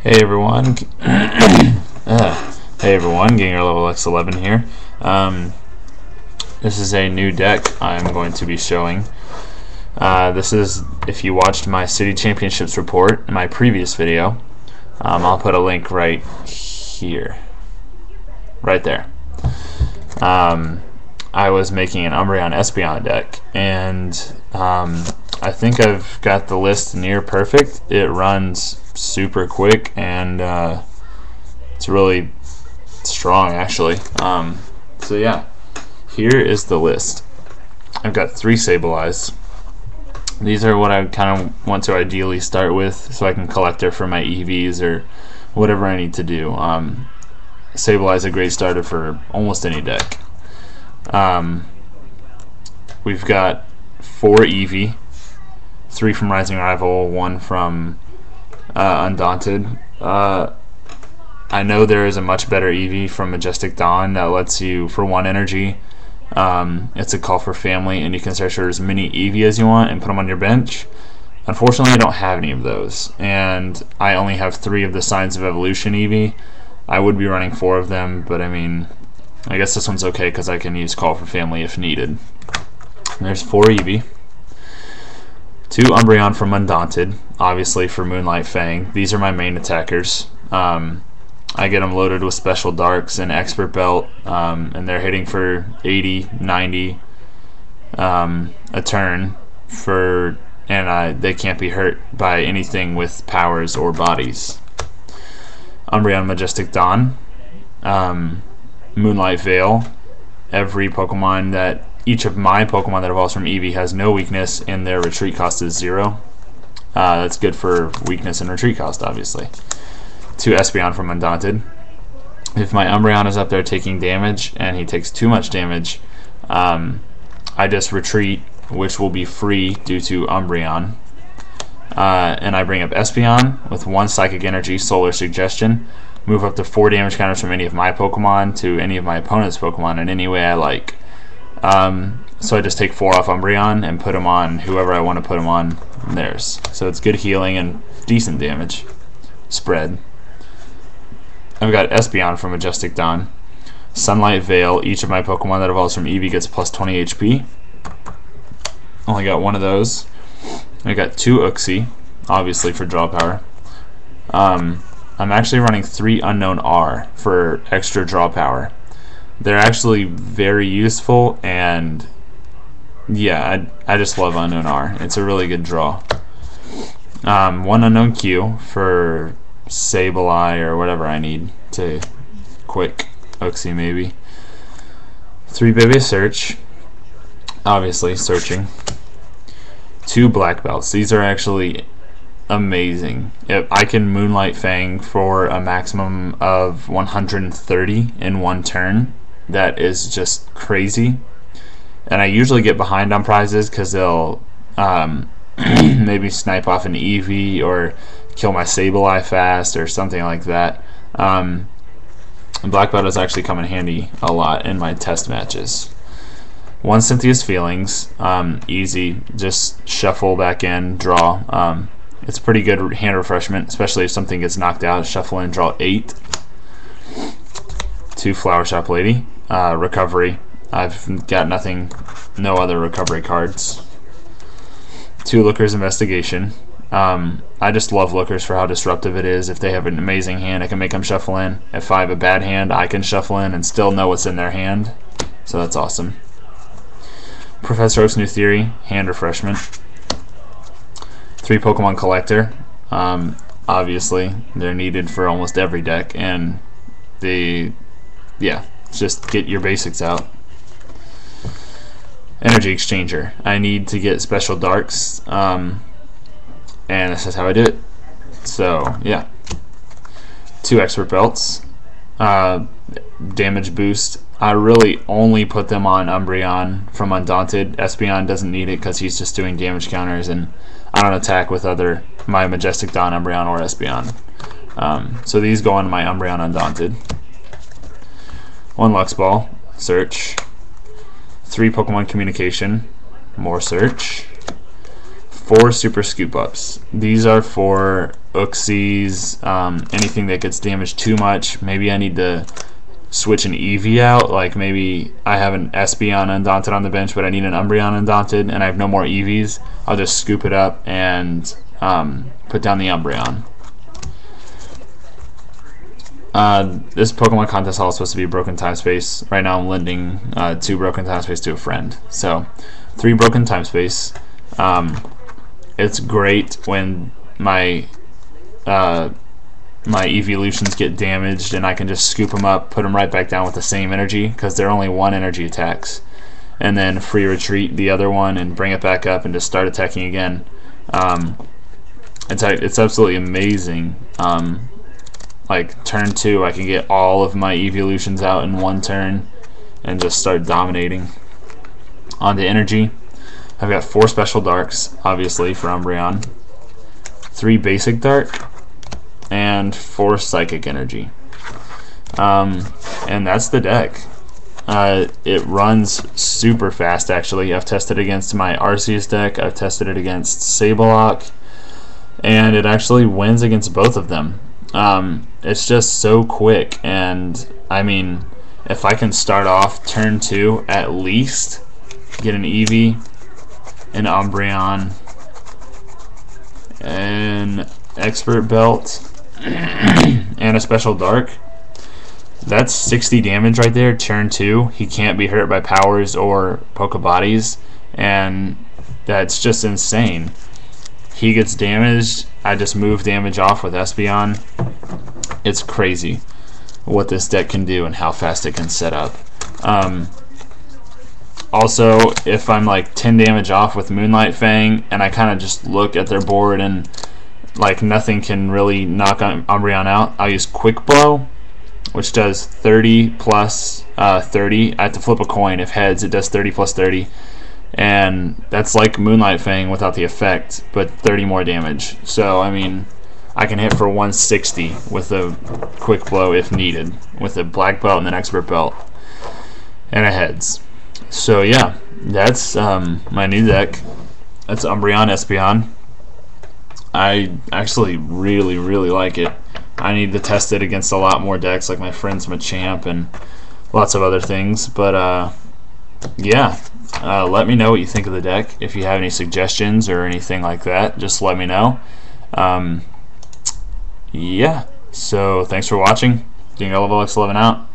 Hey everyone, Ganger level X11 here. This is a new deck I'm going to be showing. This is, if you watched my City Championships report in my previous video, I'll put a link right here, right there. I was making an Umbreon and Espeon deck, and I think I've got the list near perfect. It runs super quick, and it's really strong actually. So yeah, here is the list. I've got 3 Sableyes. These are what I kind of want to ideally start with, so I can collect her for my EVs or whatever I need to do. Sableye is a great starter for almost any deck. We've got 4 Eevee, 3 from Rising Rival, 1 from Undaunted. I know there is a much better Eevee from Majestic Dawn that lets you, for 1 energy, it's a call for family, and you can search for as many Eevee as you want and put them on your bench. Unfortunately, I don't have any of those, and I only have 3 of the Signs of Evolution Eevee. I would be running 4 of them, but I mean, I guess this one's okay because I can use Call for Family if needed. And there's 4 Eevee. 2 Umbreon from Undaunted, obviously for Moonlight Fang. These are my main attackers. I get them loaded with Special Darks and Expert Belt, and they're hitting for 80, 90 a turn, and they can't be hurt by anything with powers or bodies. Umbreon Majestic Dawn, Moonlight Veil. Each of my Pokemon that evolves from Eevee has no weakness, and their retreat cost is 0. That's good for weakness and retreat cost, obviously. 2 Espeon from Undaunted. If my Umbreon is up there taking damage and he takes too much damage, I just retreat, which will be free due to Umbreon. And I bring up Espeon with 1 Psychic Energy, Solar Suggestion. Move up to 4 damage counters from any of my Pokemon to any of my opponent's Pokemon in any way I like. So I just take 4 off Umbreon and put them on whoever I want to put them on theirs. So it's good healing and decent damage spread. I've got Espeon from Majestic Dawn. Sunlight Veil. Each of my Pokemon that evolves from Eevee gets plus 20 HP. Only got 1 of those. I got 2 Uxie, obviously for draw power. I'm actually running 3 Unknown R for extra draw power. They're actually very useful, and yeah, I just love Unknown R. It's a really good draw. 1 Unknown Q for Sableye or whatever I need to quick Uxie maybe. 3 Baby Search, obviously searching. 2 Black Belts. These are actually amazing. I can Moonlight Fang for a maximum of 130 in 1 turn. That is just crazy. And I usually get behind on prizes because they'll maybe snipe off an Eevee or kill my Sableye fast or something like that. And Black Belt has actually come in handy a lot in my test matches. 1 Cynthia's Feelings, easy, just shuffle back in, draw. It's pretty good hand refreshment, especially if something gets knocked out. Shuffle in, draw 8. 2 Flower Shop Lady, recovery. I've got no other recovery cards. 2 Looker's Investigation. I just love Lookers for how disruptive it is. If they have an amazing hand, I can make them shuffle in. If I have a bad hand, I can shuffle in and still know what's in their hand. So that's awesome. Professor Oak's New Theory, hand refreshment. 3 Pokemon Collector. Obviously, they're needed for almost every deck, and just get your basics out. Energy Exchanger. I need to get Special Darks, and this is how I do it. So, yeah. 2 Expert Belts. Damage boost. I really only put them on Umbreon from Undaunted. Espeon doesn't need it because he's just doing damage counters, and I don't attack with my Majestic Dawn, Umbreon, or Espeon. So these go on my Umbreon Undaunted. 1 Lux Ball, search. 3 Pokemon Communication, more search. 4 Super Scoop Ups. These are for Uxies, anything that gets damaged too much. Maybe I need to switch an Eevee out. Like maybe I have an Espeon Undaunted on the bench, but I need an Umbreon Undaunted, and I have no more Eevees. I'll just scoop it up and put down the Umbreon. This Pokemon contest hall is supposed to be Broken Time Space. Right now I'm lending 2 Broken Time Space to a friend. So 3 Broken Time Space. It's great when my Eeveelutions get damaged and I can just scoop them up, put them right back down with the same energy, because they're only 1 energy attacks, and then free retreat the other one and bring it back up and just start attacking again. It's absolutely amazing. Like turn 2, I can get all of my Eeveelutions out in 1 turn and just start dominating. On the energy, I've got 4 special darks, obviously, for Umbreon, 3 basic dark, and 4 psychic energy. And that's the deck. It runs super fast, actually. I've tested against my Arceus deck, I've tested it against Sableye, and it actually wins against both of them. It's just so quick, and I mean, if I can start off turn 2 at least, get an Eevee, an Umbreon, an Expert Belt, and a Special Dark, that's 60 damage right there, turn 2. He can't be hurt by powers or Pokebodies, and that's just insane. He gets damaged, I just move damage off with Espeon. It's crazy what this deck can do and how fast it can set up. Also, if I'm like 10 damage off with Moonlight Fang and I kind of just look at their board and like nothing can really knock Umbreon out, I'll use Quick Blow, which does 30 plus 30. I have to flip a coin. If heads, it does 30 plus 30. And that's like Moonlight Fang without the effect, but 30 more damage. So, I mean, I can hit for 160 with a Quick Blow if needed, with a Black Belt and an Expert Belt, and a heads. So, yeah, that's my new deck. That's Umbreon Espeon. I actually really, really like it. I need to test it against a lot more decks, like my friend's Machamp and lots of other things. But, yeah. Let me know what you think of the deck. If you have any suggestions or anything like that, just let me know. Yeah, so thanks for watching. Dingo Level X11 out.